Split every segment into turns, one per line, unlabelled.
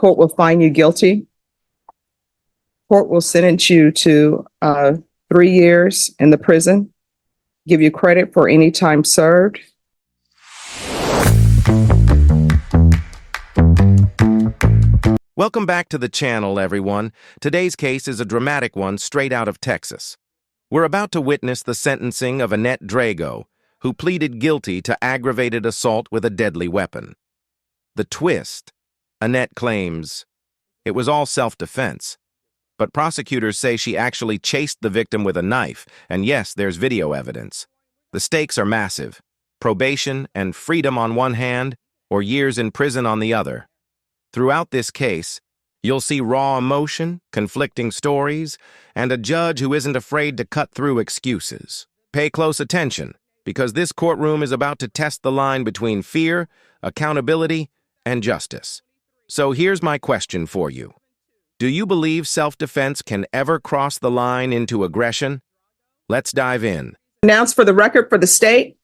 court will find you guilty. Court will sentence you to 3 years in the prison, give you credit for any time served.
Welcome back to the channel, everyone. Today's case is a dramatic one straight out of Texas. We're about to witness the sentencing of Annette Idago, who pleaded guilty to aggravated assault with a deadly weapon. The twist: Annette claims it was all self-defense, but prosecutors say she actually chased the victim with a knife, and yes, there's video evidence. The stakes are massive: probation and freedom on one hand, or years in prison on the other. Throughout this case, you'll see raw emotion, conflicting stories, and a judge who isn't afraid to cut through excuses. Pay close attention, because this courtroom is about to test the line between fear, accountability, and justice. So here's my question for you. Do you believe self-defense can ever cross the line into aggression? Let's dive in.
Announce for the record for the state.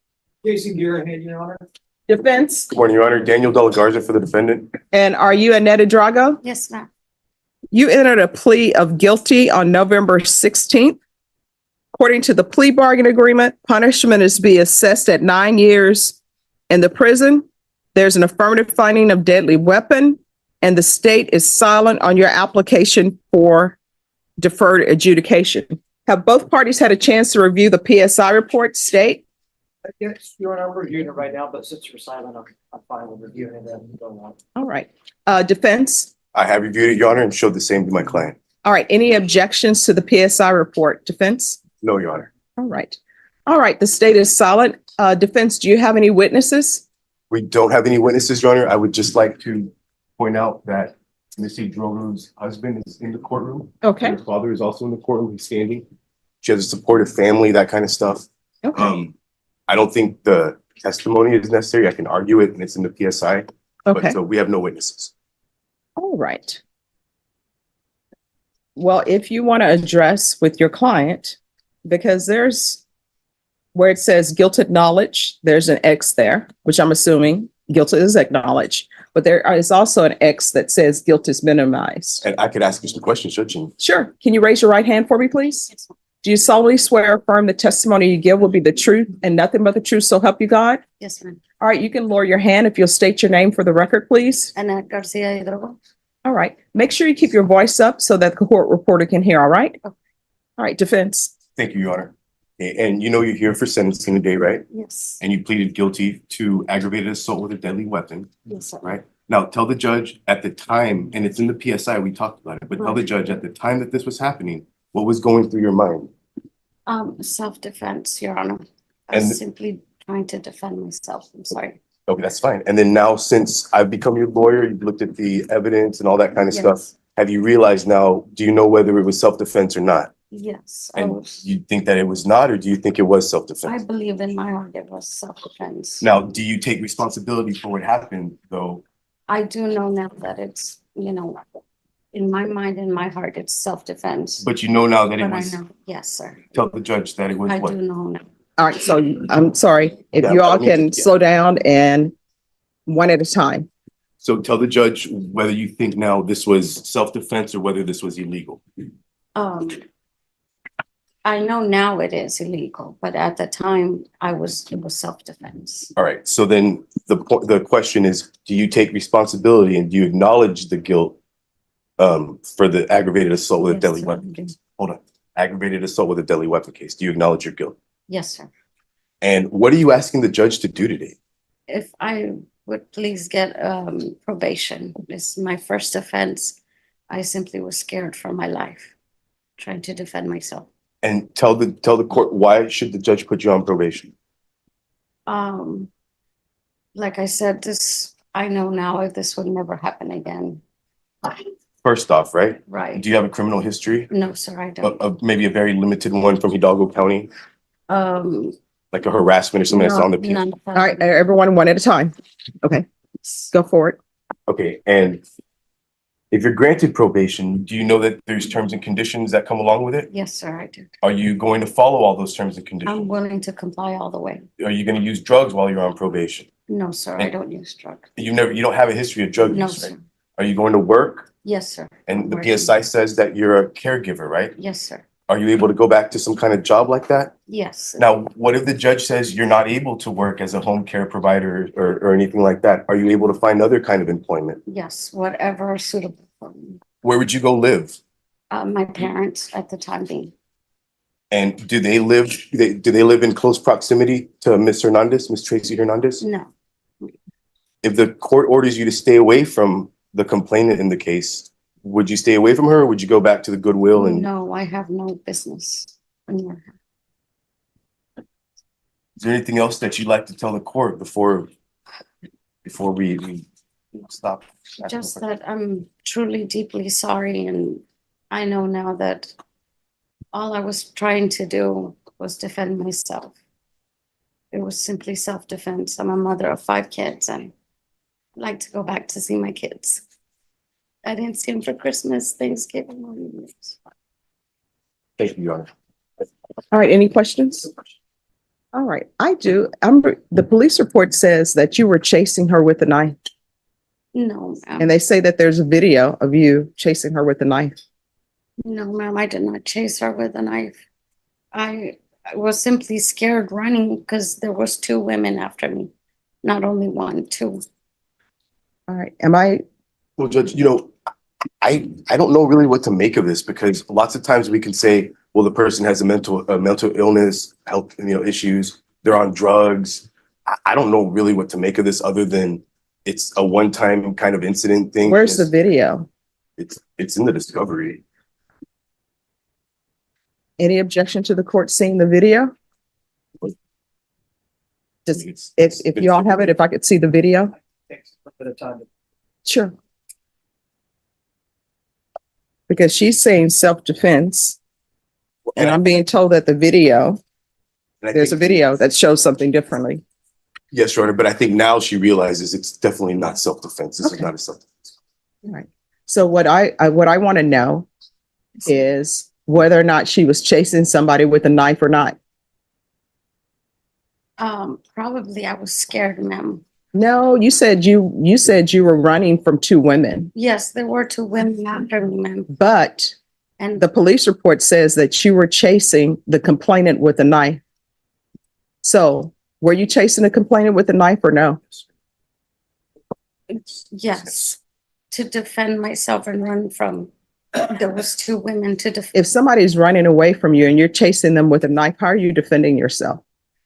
Jason Gearhead, Your Honor.
Defense.
Good morning, Your Honor. Daniel De La Garza for the defendant.
And are you Annette Idago?
Yes, ma'am.
You entered a plea of guilty on November 16th. According to the plea bargain agreement, punishment is to be assessed at 9 years in the prison. There's an affirmative finding of deadly weapon, and the state is silent on your application for deferred adjudication. Have both parties had a chance to review the PSI report, state?
Yes, Your Honor, we're reviewing it right now, but since you're silent, I'm fine with reviewing it and go on.
All right. Defense?
I have reviewed it, Your Honor, and showed the same to my client.
All right. Any objections to the PSI report? Defense?
No, Your Honor.
All right. All right. The state is silent. Defense, do you have any witnesses?
We don't have any witnesses, Your Honor. I would just like to point out that Ms. Idago's husband is in the courtroom.
Okay.
Her father is also in the courtroom. He's standing. She has a supportive family, that kind of stuff.
Okay.
I don't think the testimony is necessary. I can argue it, and it's in the PSI.
Okay.
But so we have no witnesses.
All right. Well, if you want to address with your client, because there's where it says guilt acknowledged, there's an X there, which I'm assuming guilt is acknowledged, but there is also an X that says guilt is minimized.
And I could ask you some questions, Judge.
Sure. Can you raise your right hand for me, please?
Yes, ma'am.
Do you solemnly swear or affirm the testimony you give will be the truth and nothing but the truth, so help you God?
Yes, ma'am.
All right, you can lower your hand if you'll state your name for the record, please.
Annette Garcia Idago.
All right. Make sure you keep your voice up so that the court reporter can hear, all right?
Okay.
All right, defense.
Thank you, Your Honor. And you know you're here for sentencing today, right?
Yes.
And you pleaded guilty to aggravated assault with a deadly weapon,
Yes, sir.
right? Now, tell the judge at the time, and it's in the PSI, we talked about it, but tell the judge at the time that this was happening, what was going through your mind?
Self-defense, Your Honor. I
And-
was simply trying to defend myself. I'm sorry.
Okay, that's fine. And then now, since I've become your lawyer, you've looked at the evidence and all that kind of stuff.
Yes.
Have you realized now, do you know whether it was self-defense or not?
Yes.
And you think that it was not, or do you think it was
I
self-defense?
believe in my heart it was self-defense.
Now, do you take responsibility for what happened, though?
I do know now that it's, in my mind, in my heart, it's self-defense.
But you know now that it
But I
was,
know, yes, sir.
tell the judge that it was
I
what?
do know now.
All right, so I'm sorry, if
Yeah,
you all
I mean,
can
yeah.
slow down and one at a time.
So tell the judge whether you think now this was self-defense or whether this was illegal.
I know now it is illegal, but at the time it was self-defense.
All right, so then the question is, do you take responsibility and do you acknowledge the guilt for the aggravated assault with a
Yes,
deadly
sir,
weapon
I do.
case? Hold on. Aggravated assault with a deadly weapon case. Do you acknowledge your guilt?
Yes, sir.
And what are you asking the judge to do today?
If I would please get probation. It's my first offense. I simply was scared for my life, trying to defend myself.
And tell the court, why should the judge put you on probation?
Like I said, I know now if this would never happen again.
First off, right?
Right.
Do you have a criminal history?
No, sir, I don't.
Maybe a very limited one from Hidalgo County, like a harassment or something that's on the.
none of
All
that.
right, everyone one at a time. Okay, go for it.
Okay, and if you're granted probation, do you know that there's terms and conditions that come along with it?
Yes, sir, I do.
Are you going to follow all those terms and
I'm
conditions?
willing to comply all the way.
Are you going to use drugs while you're on probation?
No, sir, I don't use drugs.
You don't have a history of drug
No,
use, right?
sir.
Are you going to work?
Yes, sir.
And the
Working.
PSI says that you're a caregiver, right?
Yes, sir.
Are you able to go back to some kind of job like that?
Yes.
Now, what if the judge says you're not able to work as a home care provider or anything like that? Are you able to find other kind of employment?
Yes, whatever is suitable for me.
Where would you go live?
My parents at the time being.
And do they live in close proximity to Miss Hernandez, Miss Tracy Hernandez?
No,
If the court orders you to stay away from the complainant in the case, would you stay away from her or would you go back to the Goodwill and
no, I have no business. anywhere.
is there anything else that you'd like to tell the court before we stop?
Just that I'm truly deeply sorry, and I know now that all I was trying to do was defend myself. It was simply self-defense. I'm a mother of 5 kids, and I'd like to go back to see my kids. I didn't see them for Christmas, Thanksgiving, or New Year's.
Thank you, Your Honor.
All right, any questions? All right, I do. The police report says that you were chasing her with a knife,
No, ma'am.
and they say that there's a video of you chasing her with a knife.
No, ma'am, I did not chase her with a knife. I was simply scared running because there was 2 women after me. Not only 1, 2.
All right, am I,
Well, Judge, I don't know really what to make of this because lots of times we can say, well, the person has a mental illness, health, issues. They're on drugs. I don't know really what to make of this other than it's a one-time kind of incident thing.
where's the video?
It's in the discovery.
Any objection to the court seeing the video? Just, if you all have it, if I could see the video?
Takes a little bit of time.
Sure. Because she's saying self-defense, and I'm being told that the video,
And I
there's a
think-
video that shows something differently.
Yes, Your Honor, but I think now she realizes it's definitely not self-defense. This is
Okay.
not a self-defense.
All right. So what I want to know is whether or not she was chasing somebody with a knife or not.
Probably I was scared, ma'am.
No, you said you were running from 2 women,
Yes, there were 2 women after me, ma'am.
but
And
the police report says that you were chasing the complainant with a knife. So were you chasing the complainant with a knife or no?
yes, to defend myself and run from, there was 2 women to defend.
If somebody's running away from you and you're chasing them with a knife, how are you defending yourself?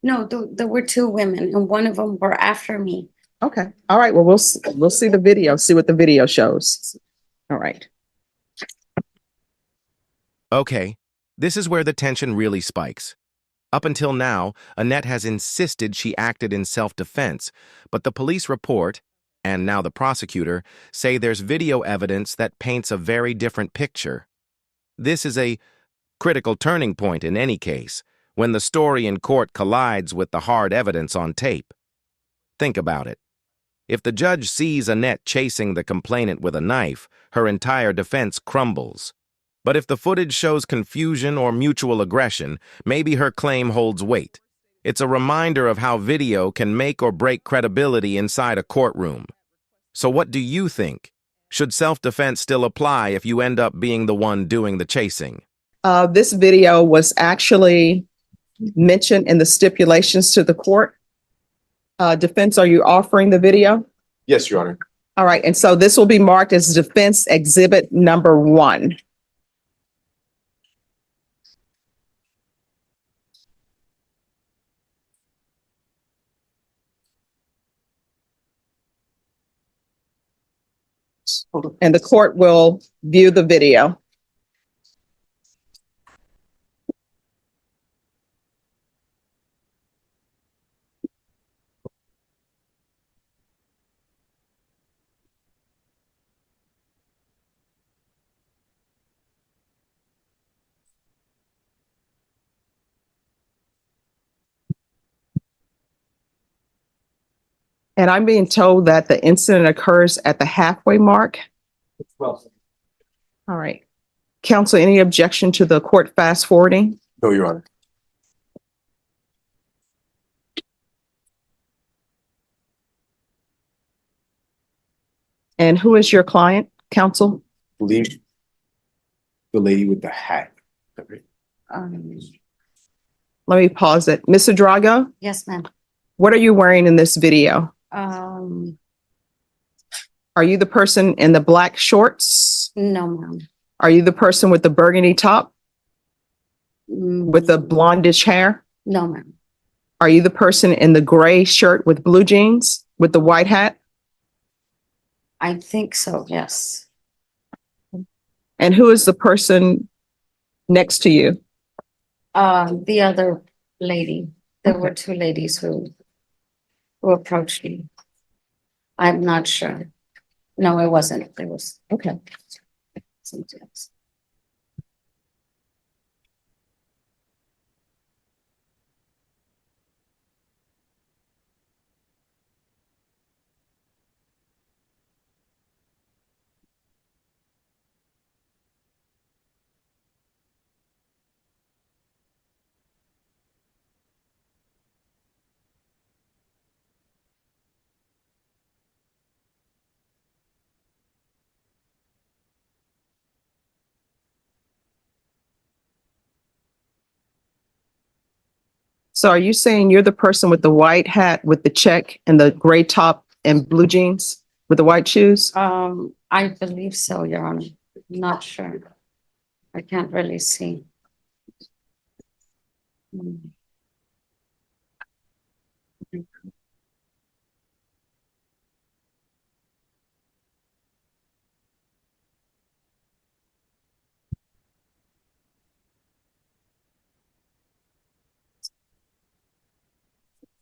No, there were 2 women and one of them were after me.
Okay. All right. Well, we'll see the video, see what the video shows. All right.
Okay, this is where the tension really spikes. Up until now, Annette has insisted she acted in self-defense, but the police report, and now the prosecutor, say there's video evidence that paints a very different picture. This is a critical turning point in any case, when the story in court collides with the hard evidence on tape. Think about it. If the judge sees Annette chasing the complainant with a knife, her entire defense crumbles. But if the footage shows confusion or mutual aggression, maybe her claim holds weight. It's a reminder of how video can make or break credibility inside a courtroom. So what do you think? Should self-defense still apply if you end up being the one doing the chasing?
This video was actually mentioned in the stipulations to the court. Defense, are you offering the video?
Yes, Your Honor.
All right. And so this will be marked as defense exhibit number 1. And the court will view the video. And I'm being told that the incident occurs at the halfway mark.
Well,
All right. Counsel, any objection to the court fast forwarding?
No, Your Honor.
And who is your client, counsel?
Believe the lady with the hat.
Um,
Let me pause it. Ms. Idago,
yes, ma'am.
what are you wearing in this video?
Um,
Are you the person in the black shorts?
no, ma'am.
Are you the person with the burgundy top with the blondish hair?
No, ma'am.
Are you the person in the gray shirt with blue jeans with the white hat?
I think so, yes.
And who is the person next to you?
The other lady, there were two ladies who approached me. I'm not sure. No, it wasn't. It was
Okay.
something else.
So are you saying you're the person with the white hat with the check and the gray top and blue jeans with the white shoes?
I believe so, Your Honor. Not sure. I can't really see. Mm.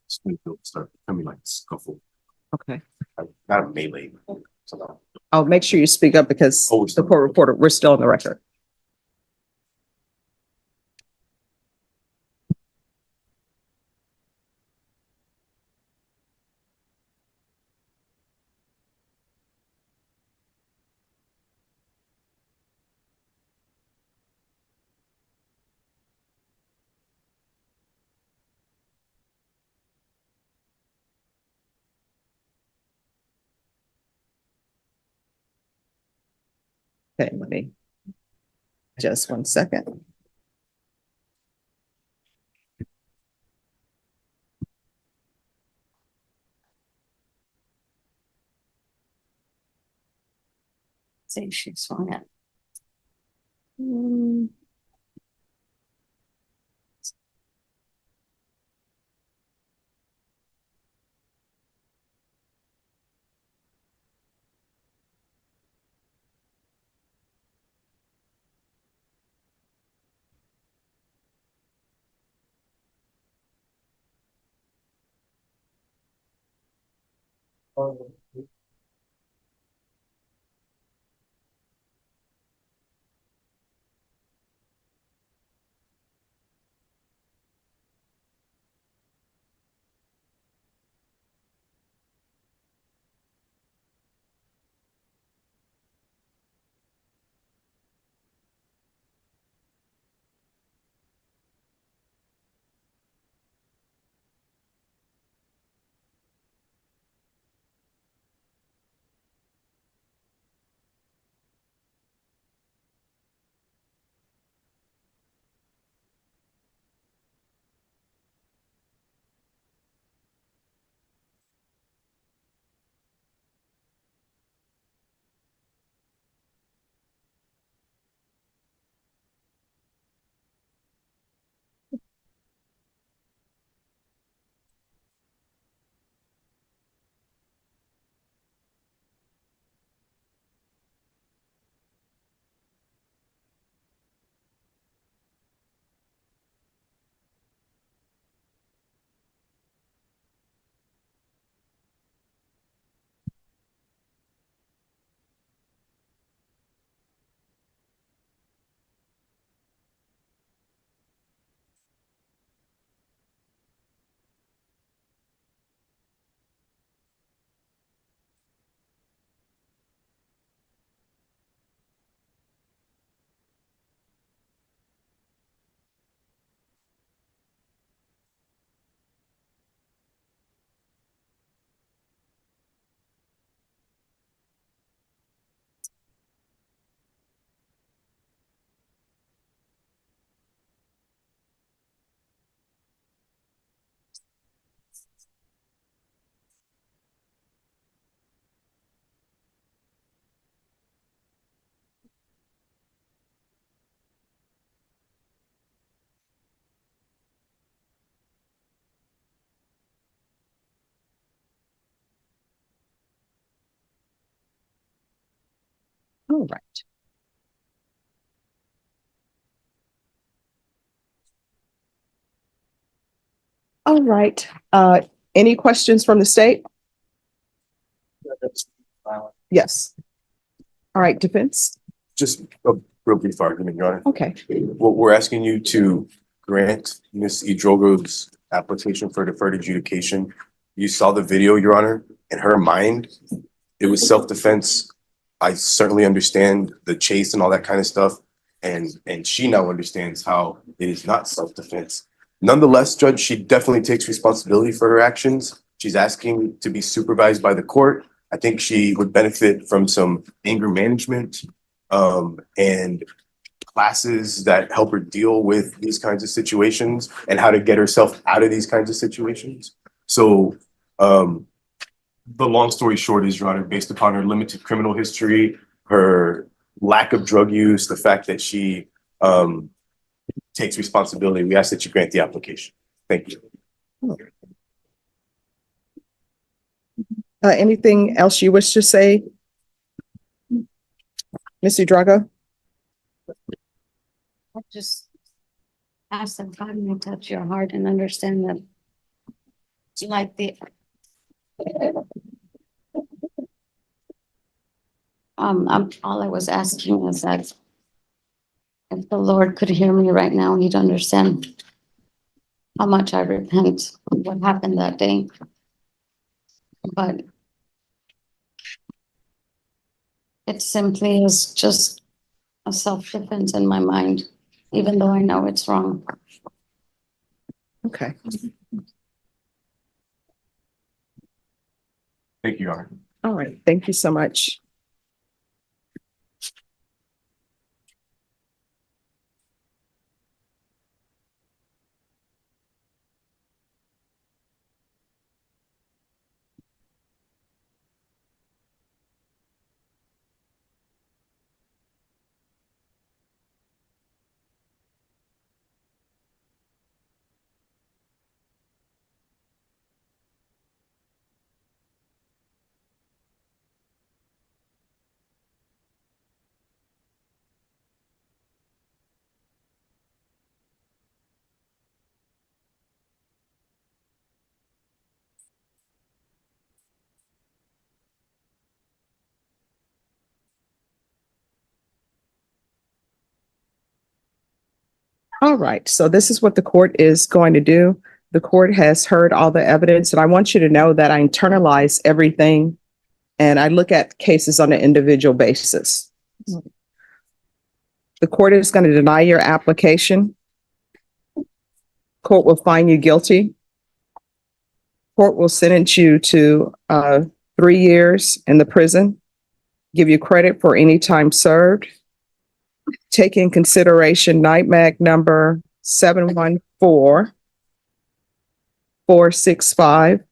Springfield start becoming like scuffle,
Okay.
not a melee. So
I'll make sure you speak up because
Oh,
the court reporter, we're still on the record. Okay, let me, just 1 second.
See, she's on it.
All right. All right. Any questions from the state? Yes. All right, defense.
Just a real brief argument, Your Honor.
Okay.
What we're asking you to grant Ms. Idago's application for deferred adjudication. You saw the video, Your Honor. In her mind, it was self-defense. I certainly understand the chase and all that kind of stuff. And she now understands how it is not self-defense. Nonetheless, Judge, she definitely takes responsibility for her actions. She's asking to be supervised by the court. I think she would benefit from some anger management and classes that help her deal with these kinds of situations and how to get herself out of these kinds of situations. So the long story short is, Your Honor, based upon her limited criminal history, her lack of drug use, the fact that she takes responsibility, we ask that you grant the application. Thank you.
Anything else you wish to say? Ms. Idago?
I just ask that God may touch your heart and understand that like the all I was asking is that if the Lord could hear me right now, he'd understand how much I repent of what happened that day. But it simply is just a self-defense in my mind, even though I know it's wrong.
Okay.
Thank you, Your Honor.
All right. Thank you so much. All right, so this is what the court is going to do. The court has heard all the evidence, and I want you to know that I internalize everything and I look at cases on an individual basis. The court is going to deny your application. Court will find you guilty. Court will sentence you to 3 years in the prison, give you credit for any time served. Take in consideration NIMAC number 714465,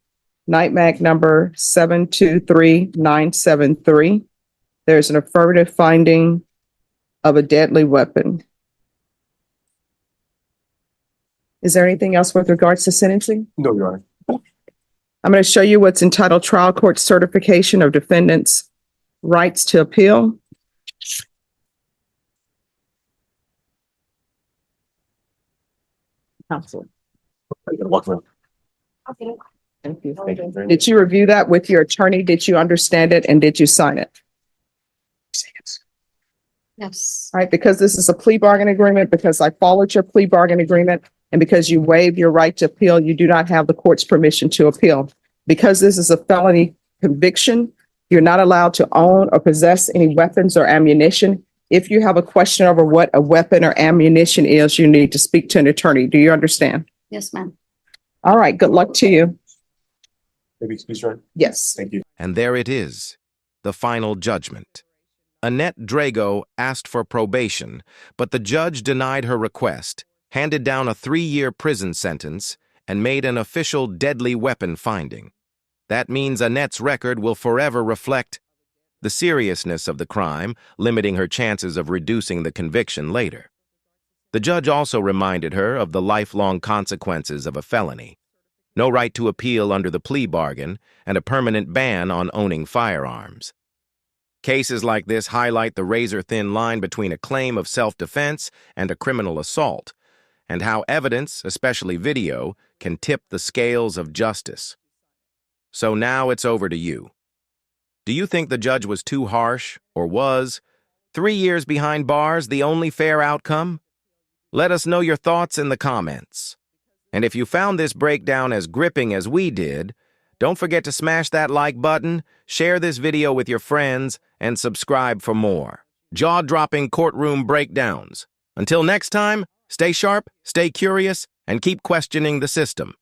NIMAC number 723973. There's an affirmative finding of a deadly weapon. Is there anything else with regards to sentencing?
No, Your Honor.
I'm going to show you what's entitled Trial Court Certification of Defendant's Rights to Appeal. Counsel. Thank you. Did you review that with your attorney? Did you understand it and did you sign it?
Yes.
All right, because this is a plea bargain agreement, because I followed your plea bargain agreement, and because you waived your right to appeal, you do not have the court's permission to appeal. Because this is a felony conviction, you're not allowed to own or possess any weapons or ammunition. If you have a question over what a weapon or ammunition is, you need to speak to an attorney. Do you understand?
Yes, ma'am.
All right, good luck to you.
Maybe excuse, Your Honor.
Yes.
Thank you.
And there it is, the final judgment. Annette Idago asked for probation, but the judge denied her request, handed down a 3-year prison sentence, and made an official deadly weapon finding. That means Annette's record will forever reflect the seriousness of the crime, limiting her chances of reducing the conviction later. The judge also reminded her of the lifelong consequences of a felony: no right to appeal under the plea bargain and a permanent ban on owning firearms. Cases like this highlight the razor-thin line between a claim of self-defense and a criminal assault, and how evidence, especially video, can tip the scales of justice. So now it's over to you. Do you think the judge was too harsh, or was 3 years behind bars the only fair outcome? Let us know your thoughts in the comments. And if you found this breakdown as gripping as we did, don't forget to smash that like button, share this video with your friends, and subscribe for more jaw-dropping courtroom breakdowns. Until next time, stay sharp, stay curious, and keep questioning the system.